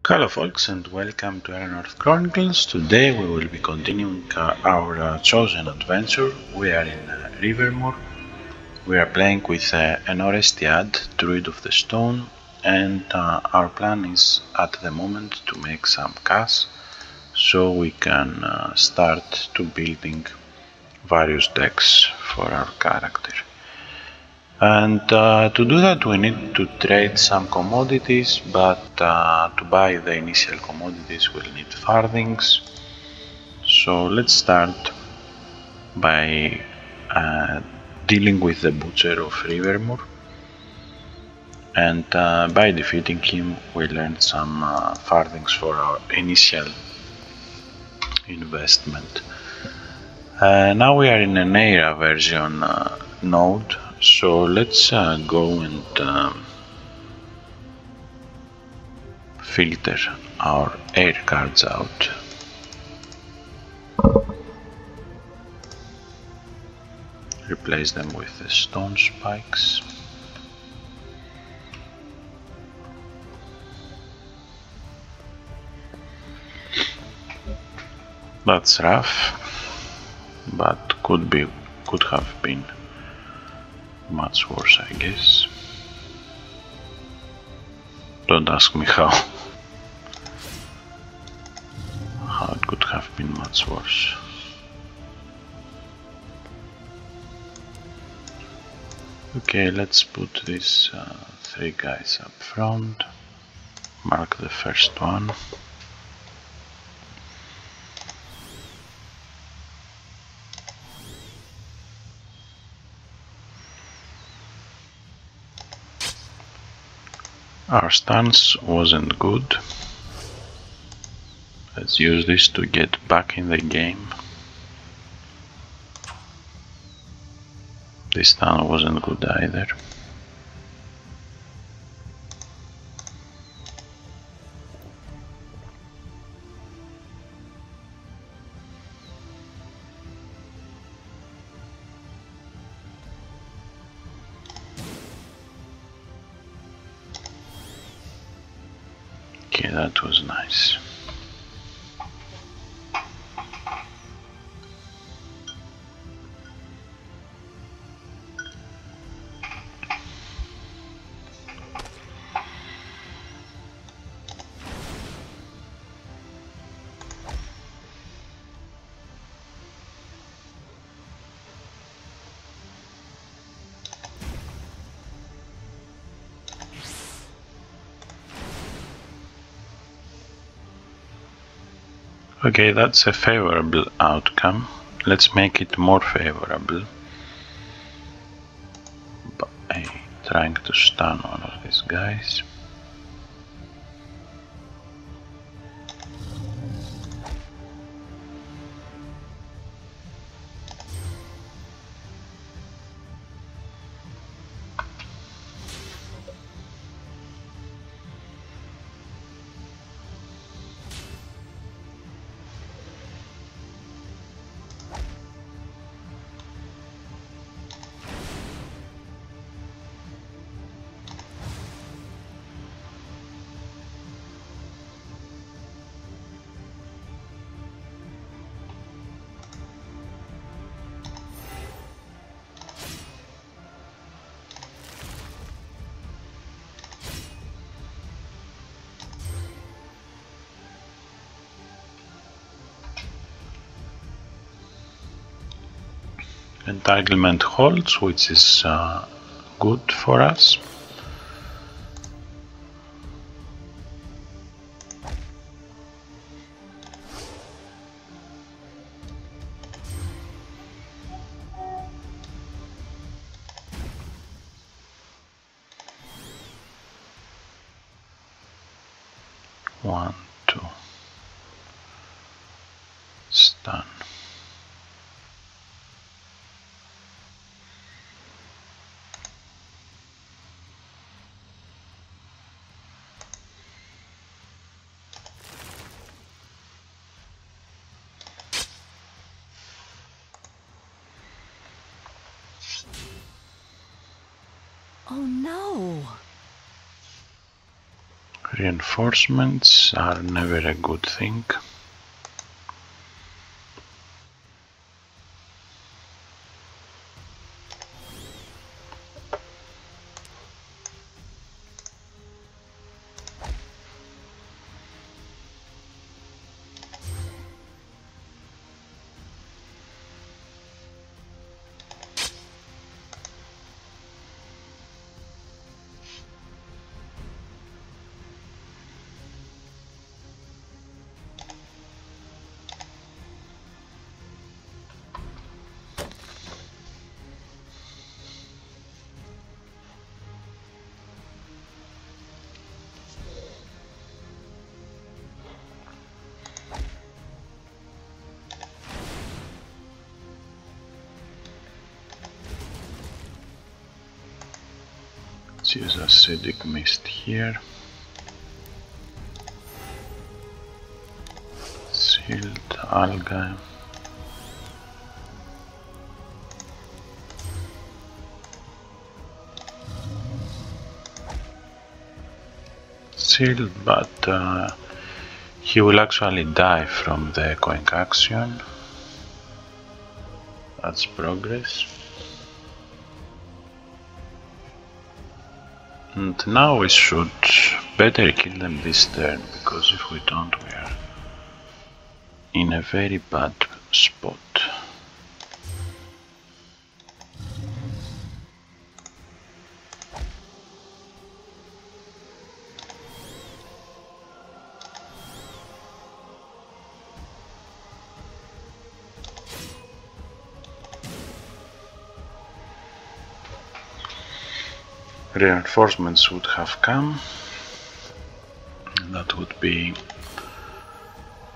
Hello folks and welcome to Erannorth Chronicles. Today we will be continuing our chosen adventure. We are in Rivermoor. We are playing with an Orestiad, Druid of the Stone, and our plan is at the moment to make some cash so we can start to building various decks for our character. And to do that we need to trade some commodities, but to buy the initial commodities we'll need farthings. So let's start by dealing with the Butcher of Rivermoor, and by defeating him we'll earn some farthings for our initial investment. Now we are in an era version node. So let's go and filter our air cards out. Replace them with the stone spikes. That's rough, but could have been much worse, I guess. Don't ask me how it could have been much worse. Okay, let's put these three guys up front. Mark the first one. Our stance wasn't good. Let's use this to get back in the game. This stun wasn't good either. Okay, that was nice. Okay, that's a favorable outcome. Let's make it more favorable by trying to stun one of these guys. Entanglement holds, which is good for us. One, two, stun. Oh no! Reinforcements are never a good thing. Let's use acidic mist here. Sealed algae. Sealed, but he will actually die from the echoing action. That's progress. And now we should better kill them this turn, because if we don't, we are in a very bad spot. Reinforcements would have come. That would be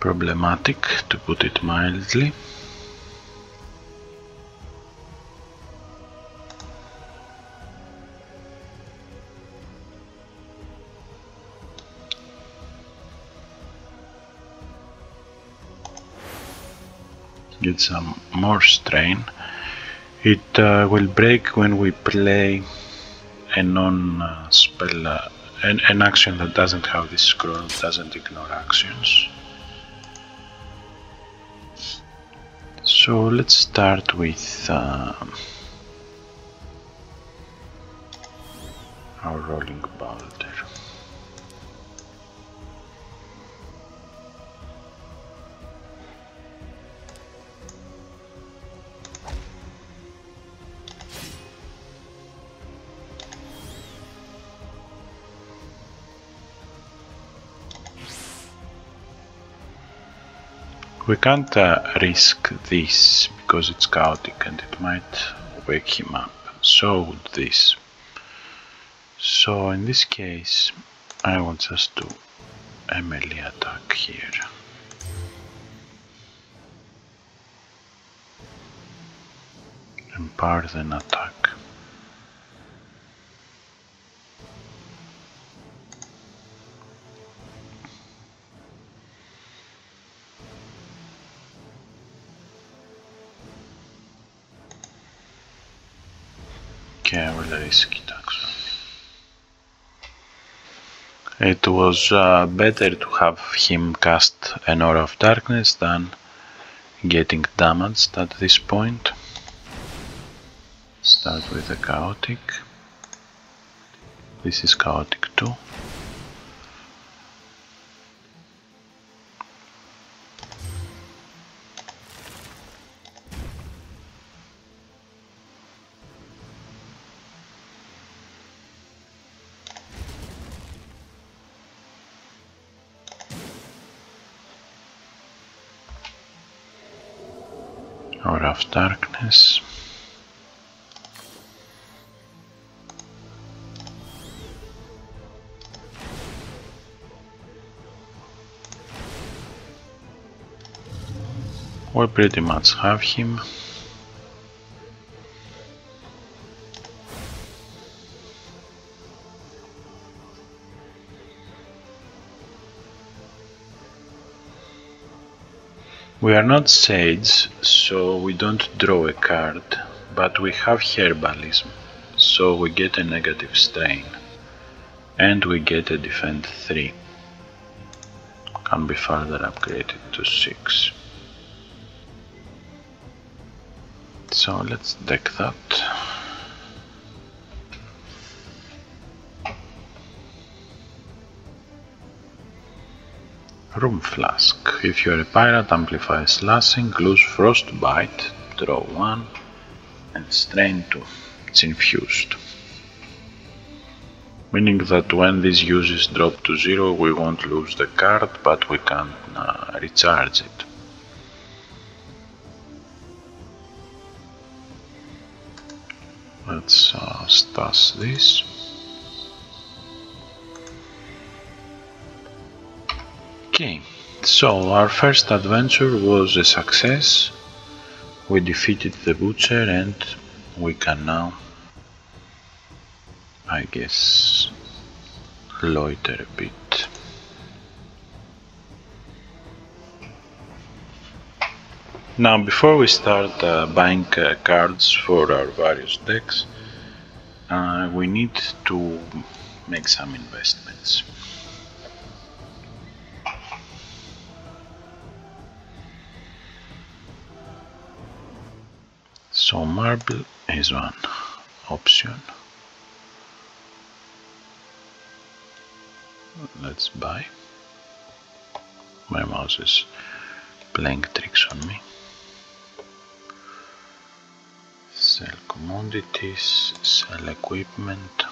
problematic, to put it mildly. Get some more strain. It will break when we play a non-spell, an action that doesn't have this scroll, doesn't ignore actions. So let's start with our rolling boulder. We can't risk this because it's chaotic and it might wake him up. So would this. So in this case, I will just do a melee attack here. Empower then attack. Okay, I will risk it actually. It was better to have him cast an Aura of Darkness than getting damaged at this point. Start with a chaotic. This is chaotic too. Aura of Darkness. We pretty much have him. We are not Sage, so we don't draw a card, but we have Herbalism, so we get a negative strain. and we get a defend 3. Can be further upgraded to 6. So let's deck that. Room Flask. If you're a pirate, amplify slashing, lose frostbite, draw 1, and strain 2. It's infused. Meaning that when these uses drop to 0, we won't lose the card, but we can recharge it. Let's stash this. Okay, so our first adventure was a success. We defeated the butcher and we can now, I guess, loiter a bit. Now, before we start buying cards for our various decks, we need to make some investments. So marble is one option. Let's buy. My mouse is playing tricks on me. Sell commodities, sell equipment.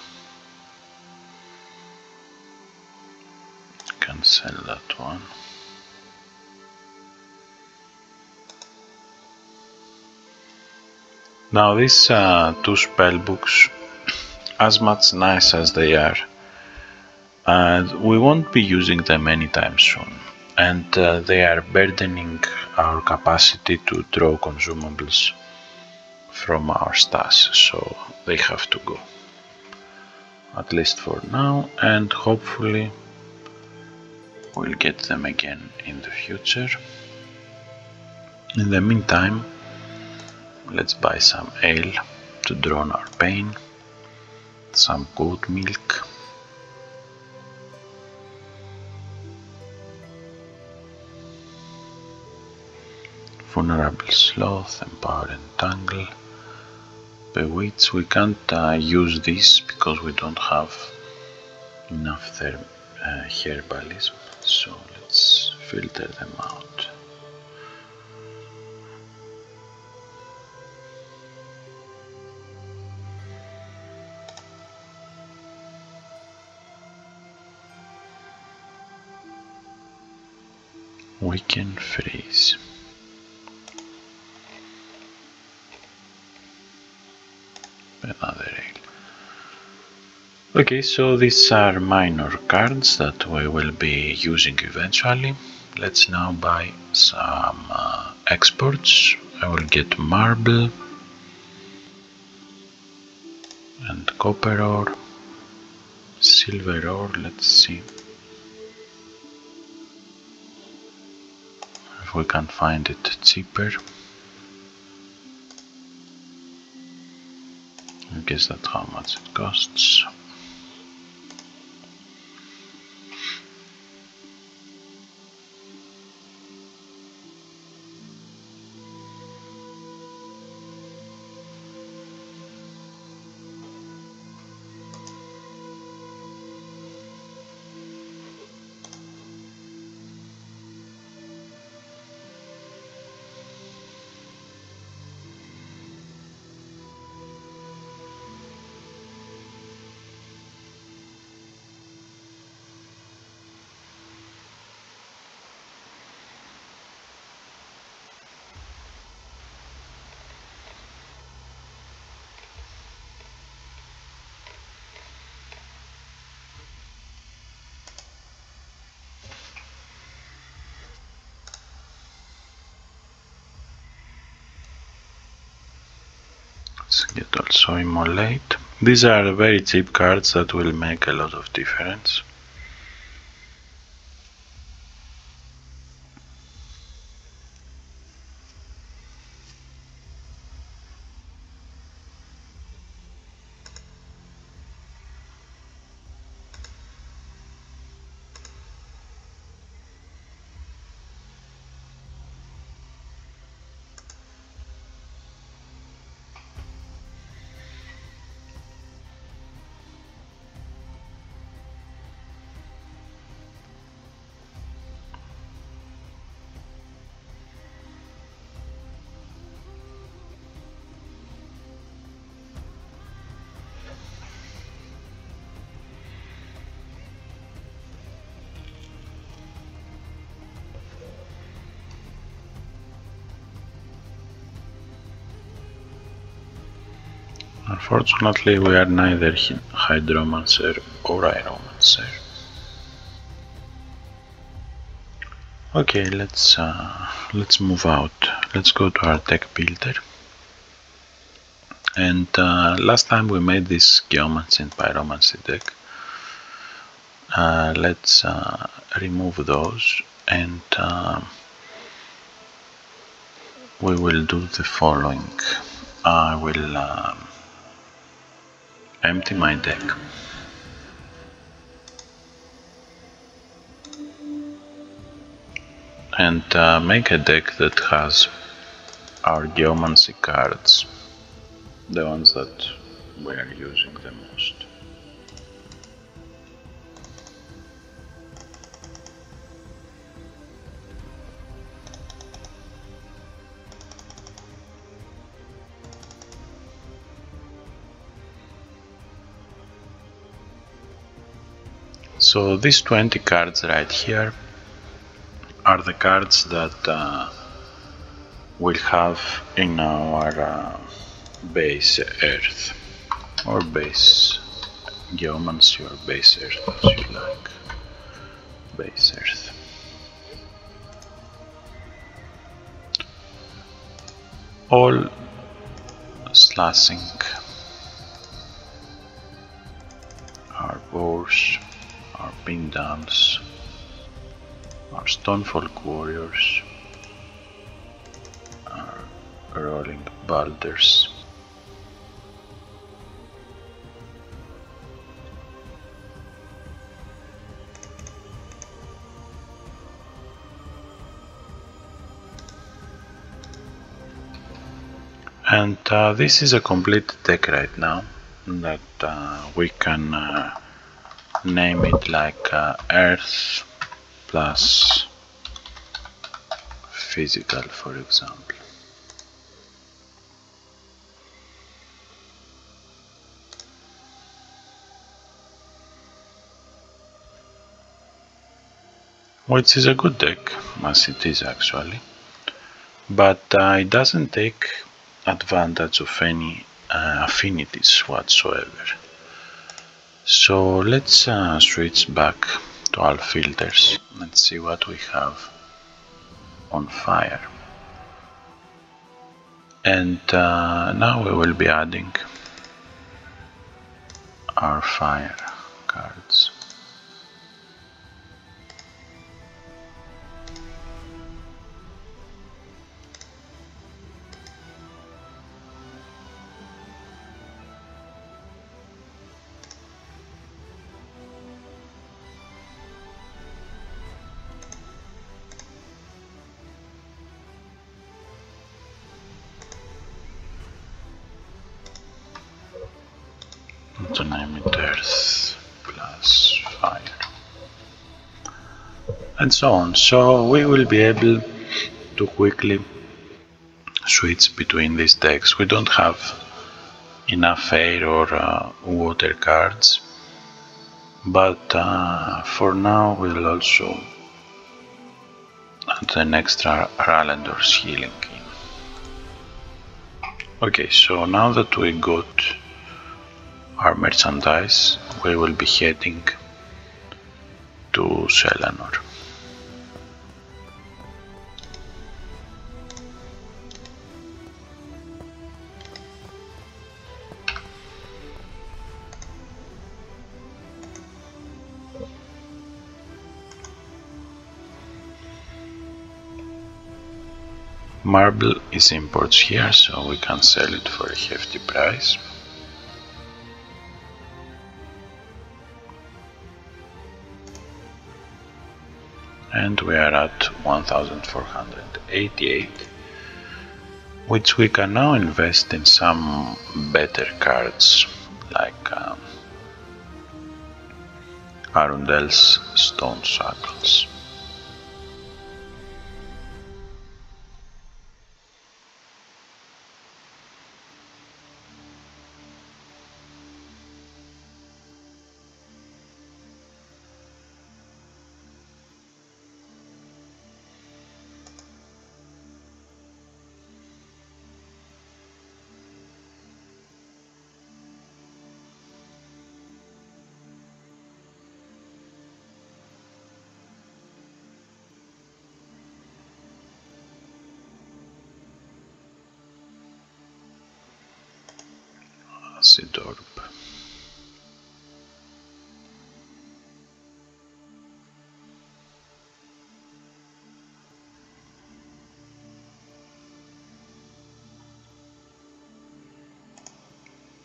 Can sell that one. Now these two spellbooks, as much nice as they are, we won't be using them anytime soon, and they are burdening our capacity to draw consumables from our stash, so they have to go, at least for now, and hopefully we'll get them again in the future. In the meantime, let's buy some ale to drown our pain, some goat milk, vulnerable sloth, empower entangle, bewitch. We can't use this because we don't have enough herbalism, so let's filter them out. Weaken, freeze. Another ale. Okay, so these are minor cards that we will be using eventually. Let's now buy some exports. I will get marble and copper ore, silver ore. Let's see if we can find it cheaper. I guess that's how much it costs. Let's get also immolate. These are very cheap cards that will make a lot of difference. Unfortunately, we are neither Hydromancer or Aeromancer. Okay, let's move out. Let's go to our deck builder. And last time we made this Geomancy and Pyromancy deck. Let's remove those, and we will do the following. I will empty my deck. And make a deck that has our Geomancy cards, the ones that we are using the most. So these 20 cards right here are the cards that we'll have in our base Earth, or base Geomancy, or base Earth as you like. Base Earth. All slashing, our boars, our pindals, our Stonefolk warriors, our rolling boulders, and this is a complete deck right now that we can name it like Earth plus physical, for example. Which is a good deck, as it is actually, but it doesn't take advantage of any affinities whatsoever. So let's switch back to our filters and see what we have on fire. And now we will be adding our fire cards. To name it Earth plus fire, and so on. So we will be able to quickly switch between these decks. We don't have enough air or water cards, but for now we'll also add an extra Ralendor's healing in. Okay, so now that we got our merchandise, we will be heading to Erannorth. Marble is imports here, so we can sell it for a hefty price. And we are at 1488, which we can now invest in some better cards like Arundel's Stone Shackles. acid orb.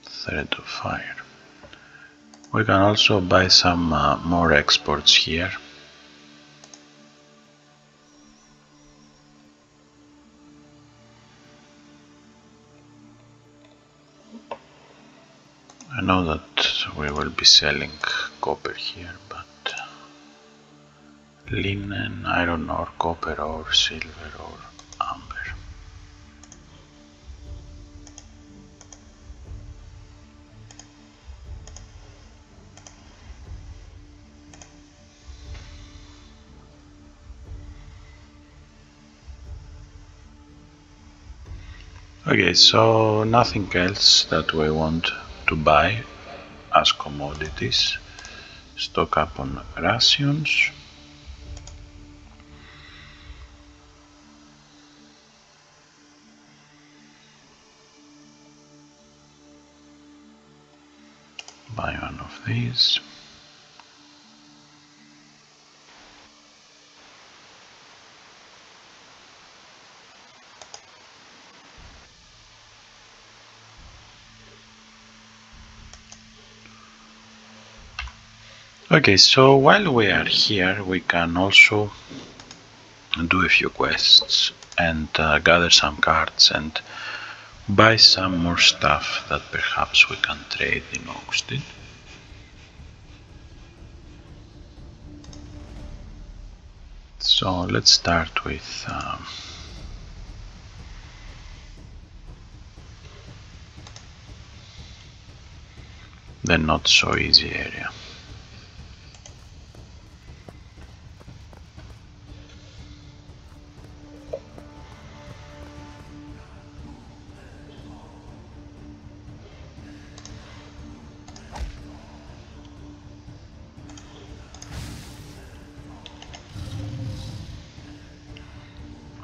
Thread of fire. We can also buy some more exports here. I know that we will be selling copper here, but linen, iron ore, copper ore, silver ore, amber. Okay, so nothing else that we want to buy as commodities. Stock up on rations. Buy one of these. Okay, so while we are here, we can also do a few quests and gather some cards and buy some more stuff that perhaps we can trade in Orestiad. So let's start with the not so easy area.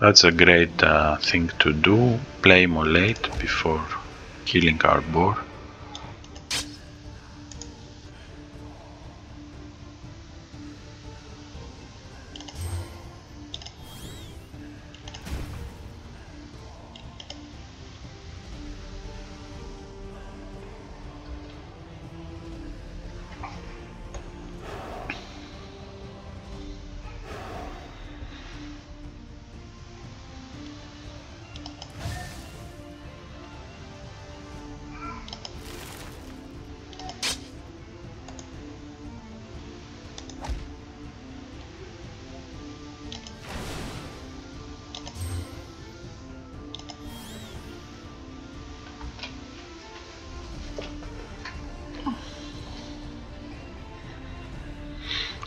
That's a great thing to do, play Molate before killing our boar.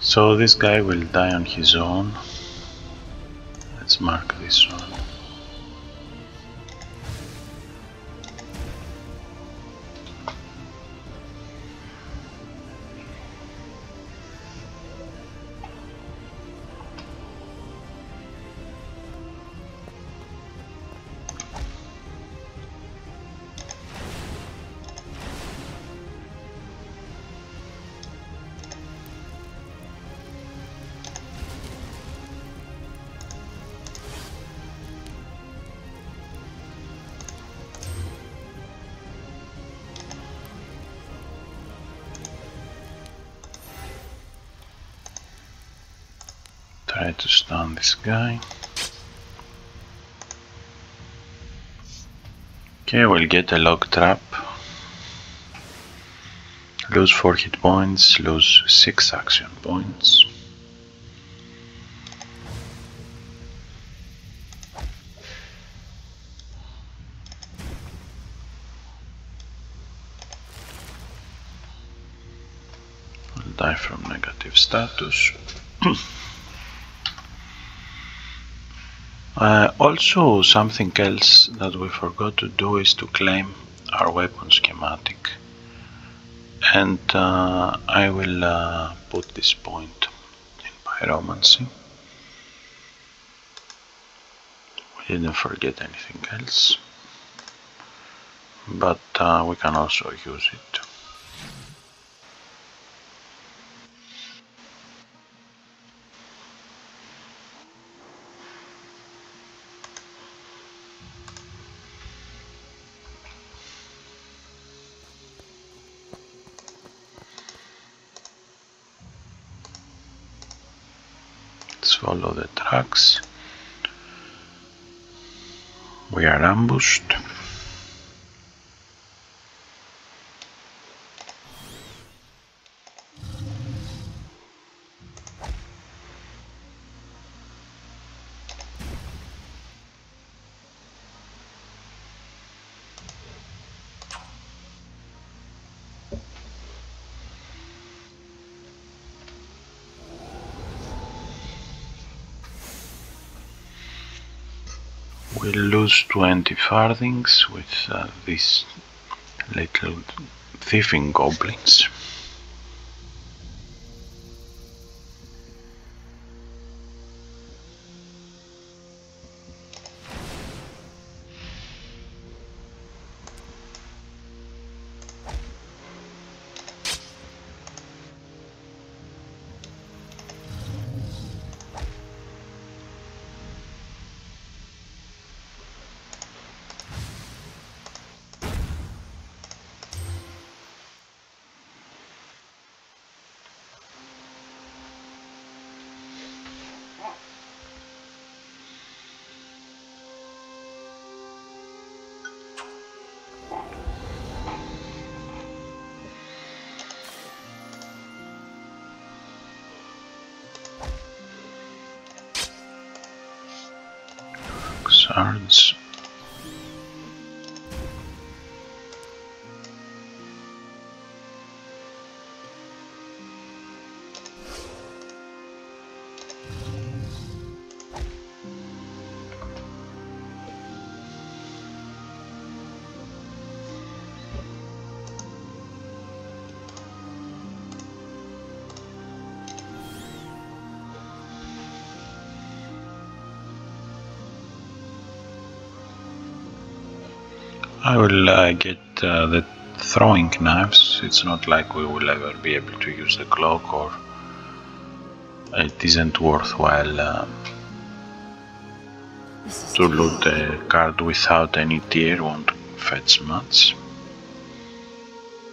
So this guy will die on his own. Let's mark this one. Try to stun this guy. Okay, we'll get a log trap. Lose 4 hit points, lose 6 action points. We'll die from negative status. Also, something else that we forgot to do is to claim our weapon schematic, and I will put this point in pyromancy. We didn't forget anything else. but we can also use it. Let's follow the tracks. We are ambushed. We'll lose 20 farthings with these little thieving goblins. Shards. I will get the throwing knives. It's not like we will ever be able to use the cloak, or it isn't worthwhile to loot the card without any tier. Won't fetch much,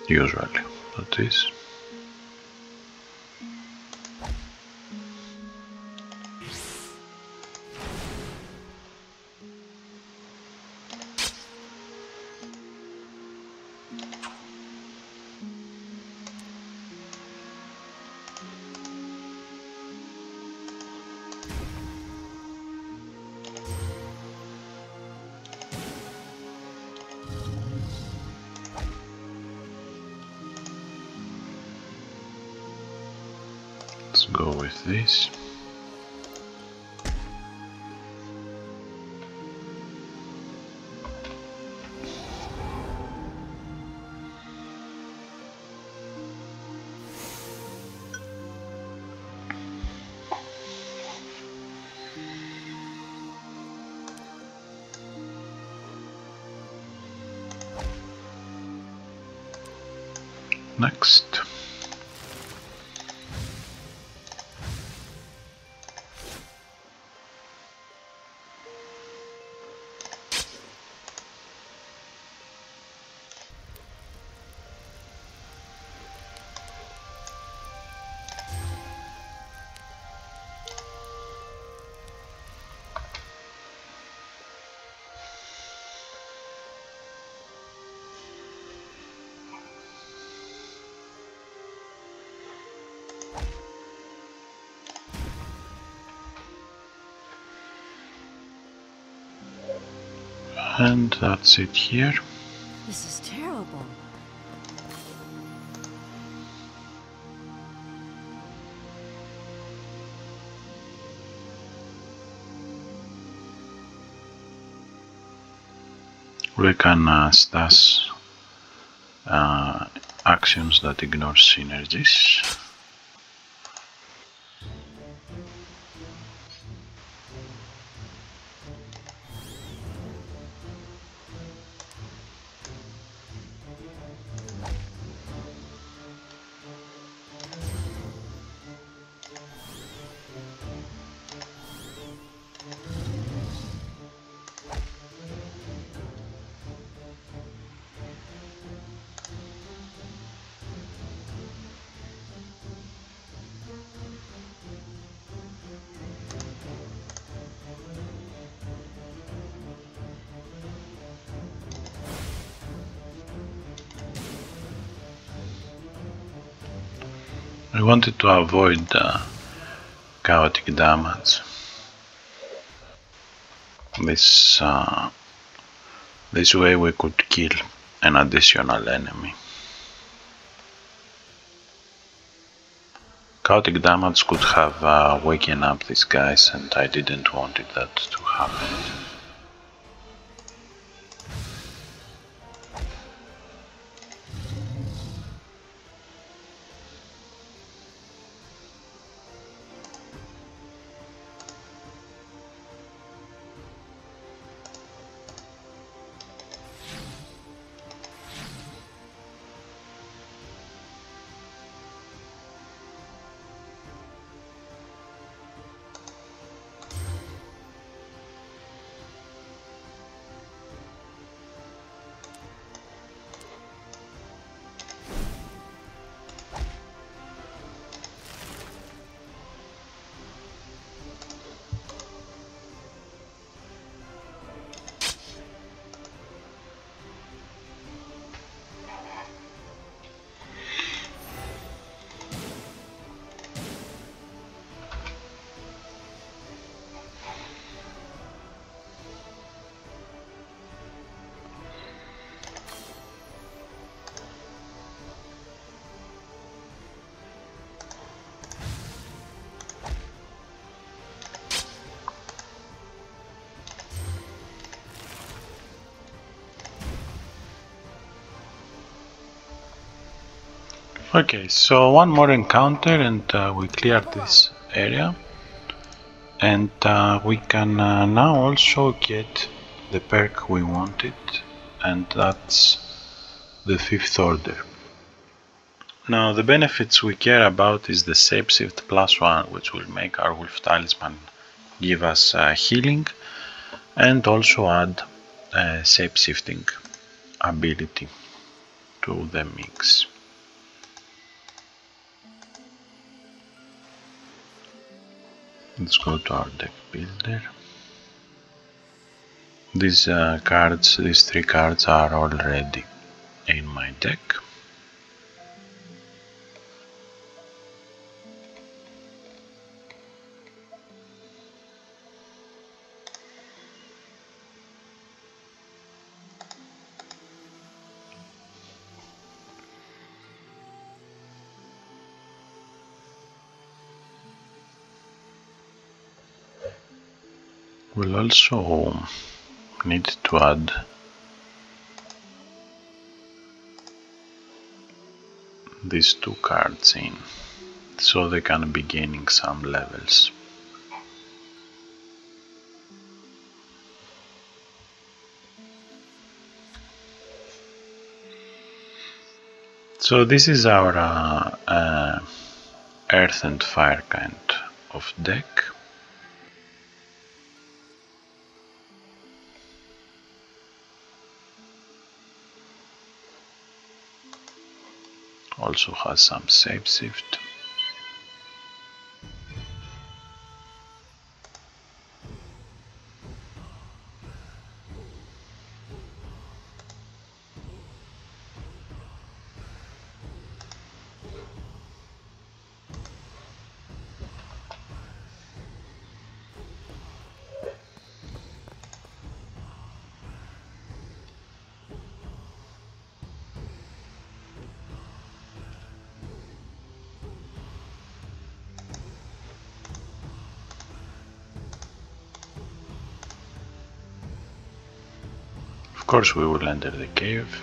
usually, that is. Let's go with this. Next. And that's it here. This is terrible. We can stash actions that ignore synergies. We wanted to avoid chaotic damage. This way we could kill an additional enemy. Chaotic damage could have waken up these guys, and I didn't want that to happen. Okay, so one more encounter and we clear this area, and we can now also get the perk we wanted, and that's the 5th order. Now the benefits we care about is the shapeshift +1, which will make our wolf talisman give us healing and also add shapeshifting ability to the mix. Let's go to our deck builder. These 3 cards are already in my deck. We'll also need to add these 2 cards in, so they can be gaining some levels. So this is our earth and fire kind of deck. Also has some shapeshift. Of course we will enter the cave.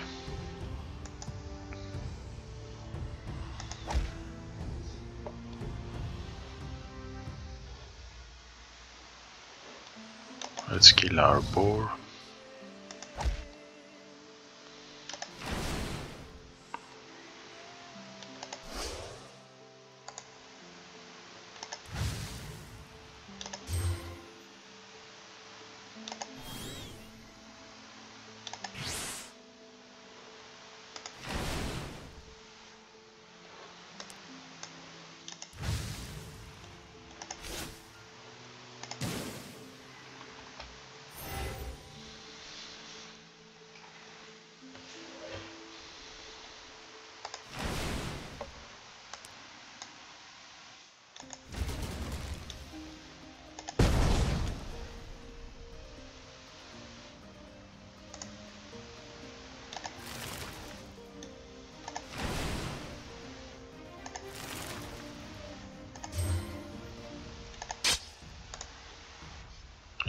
Let's kill our boar.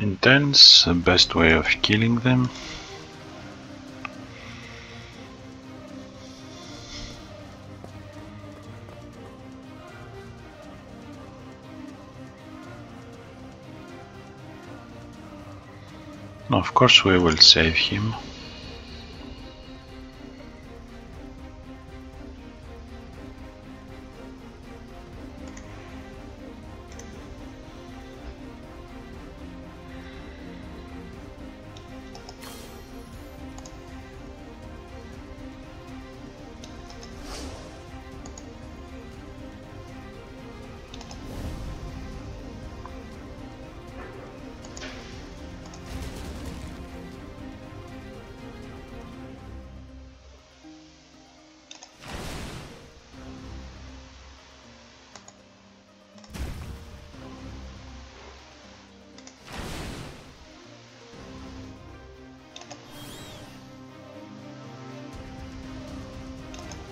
Intense, the best way of killing them. Of course we will save him.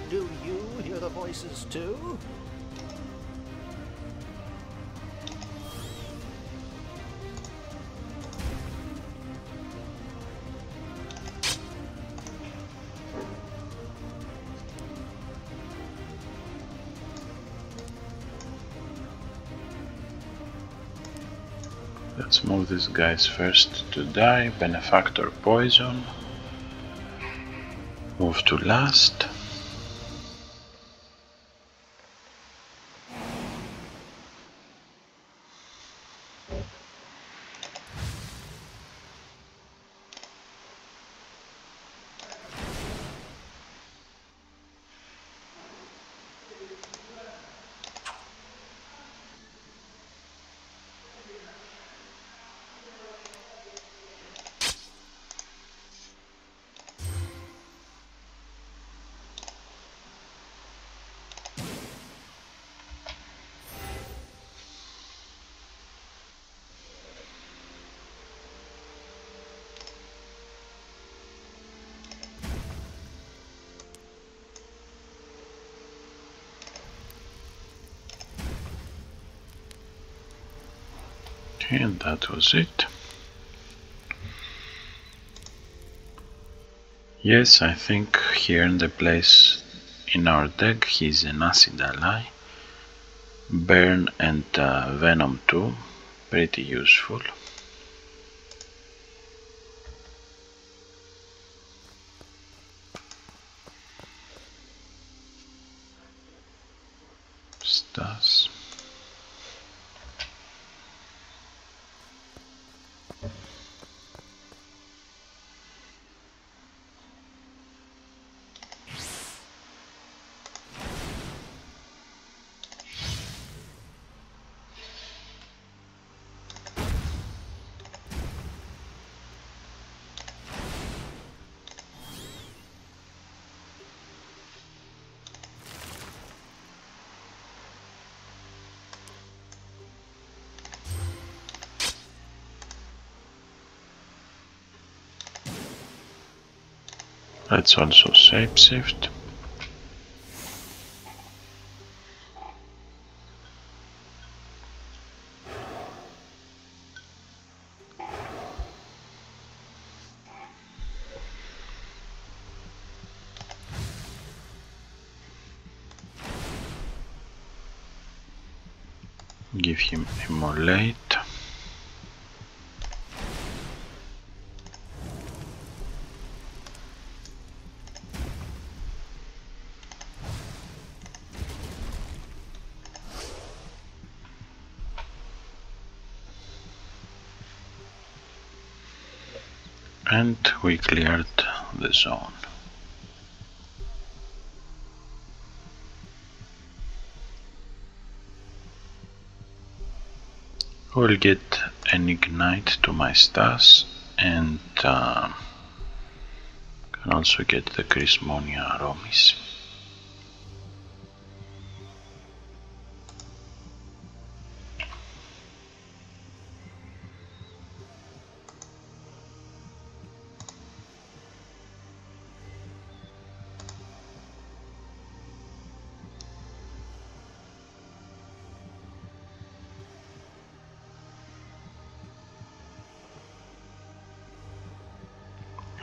Do you hear the voices too? Let's move these guys first to die. Benefactor poison. Move to last. And that was it. Yes, I think here in the place in our deck he's an acid ally. Burn and Venom too, pretty useful. Stas. Let's also shapeshift. Give him immolate. And we cleared the zone. We'll get an ignite to my stas and can also get the Crismonia Aromis.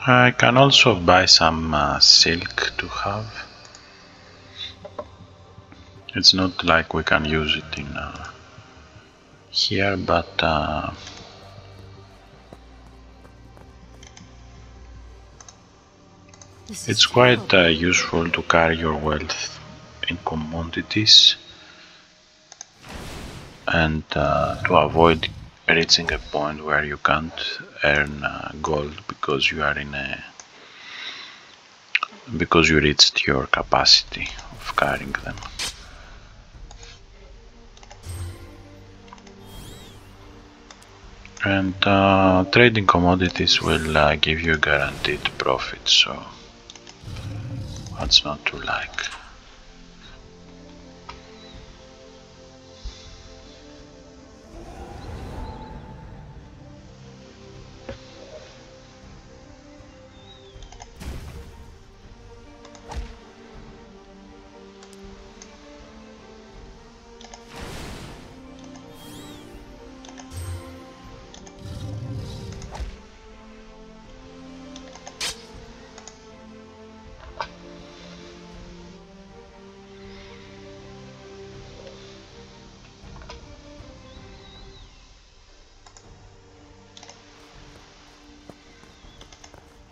I can also buy some silk to have. It's not like we can use it in here, but This is it's quite terrible. useful to carry your wealth in commodities and to avoid reaching a point where you can't earn gold because you are in a because you reached your capacity of carrying them. And trading commodities will give you guaranteed profit, so what's not to like?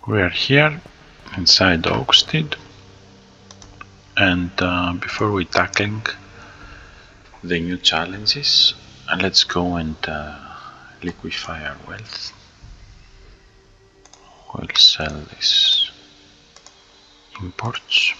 We are here inside Orestiad, and before we tackling the new challenges, let's go and liquefy our wealth. We'll sell these imports.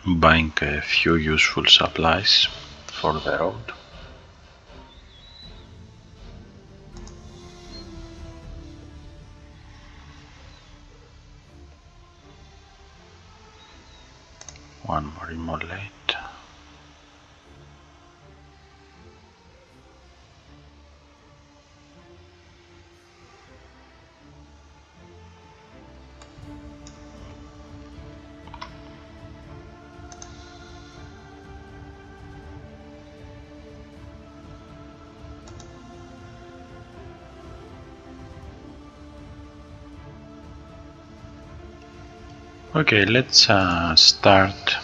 Buying a few useful supplies for the road. One more immolate. Okay, let's start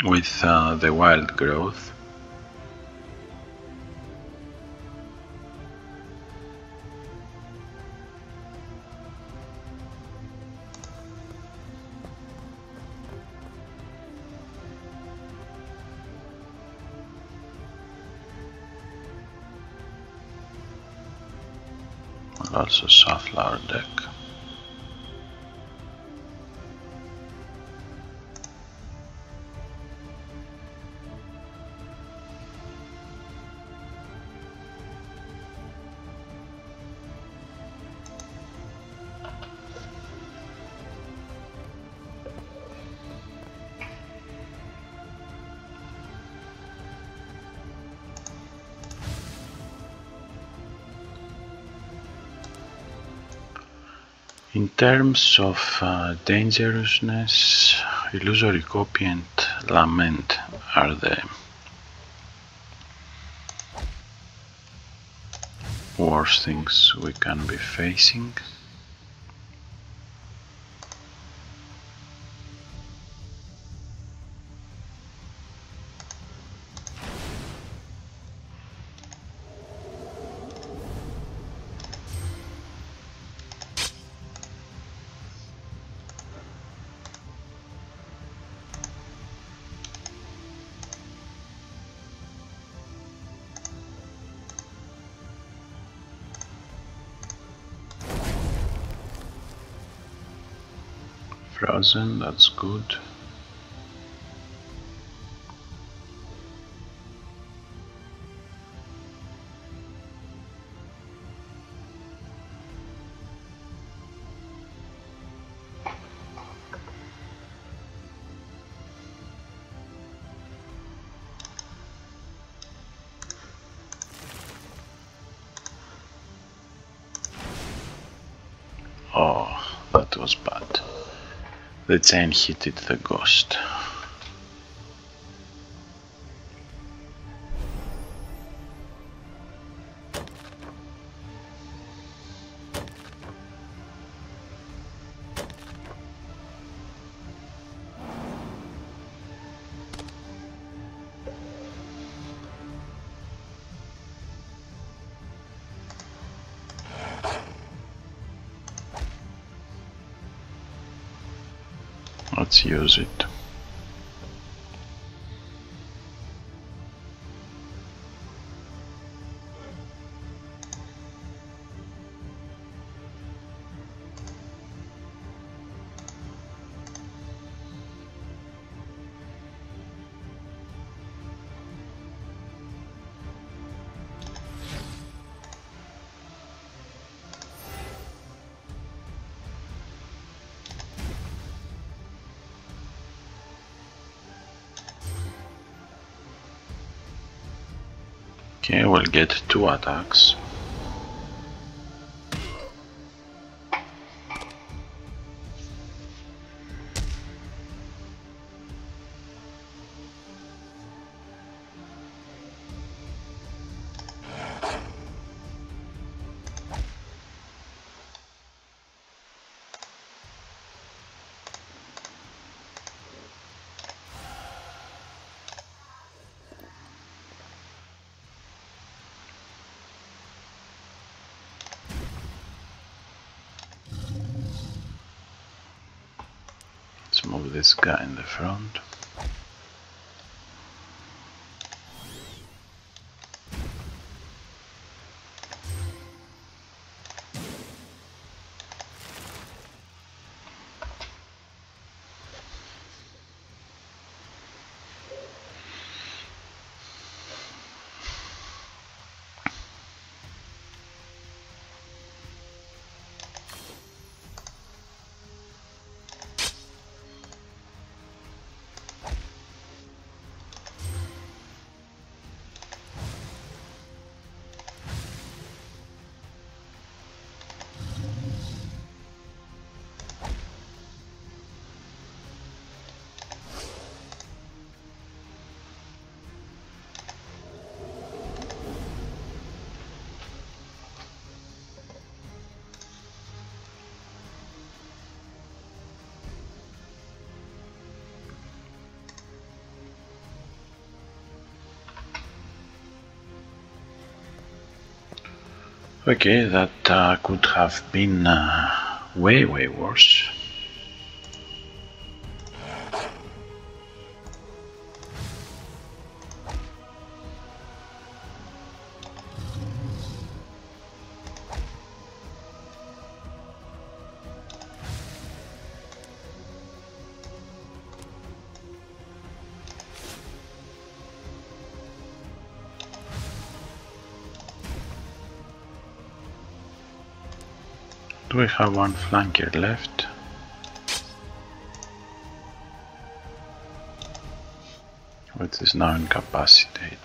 with the wild growth. We'll also shuffle our deck. In terms of dangerousness, Illusory Copy and Lament are the worst things we can be facing. frozen, that's good. Oh, that was bad. The chain hit the ghost. Let's use it. Okay, we'll get 2 attacks. Let's move this guy in the front. Okay, that could have been way worse. Do we have one flanker left? Which is now incapacitated.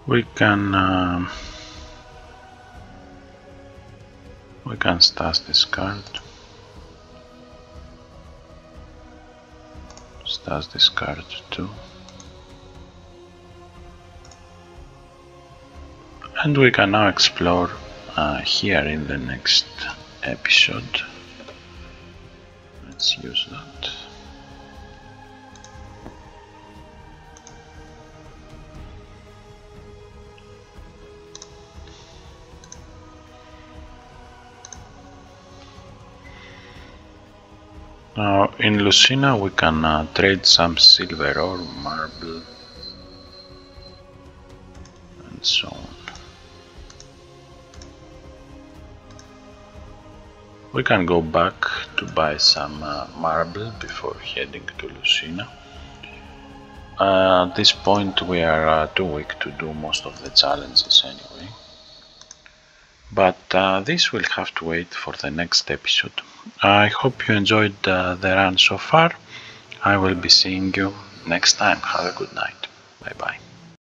We can stash this card. Stash this card too. And we can now explore here in the next episode Let's use that. Now in Lucina we can trade some silver ore, marble and so on. We can go back to buy some marble before heading to Lucina. At this point we are too weak to do most of the challenges anyway. But this will have to wait for the next episode. I hope you enjoyed the run so far. I will be seeing you next time. Have a good night. Bye bye.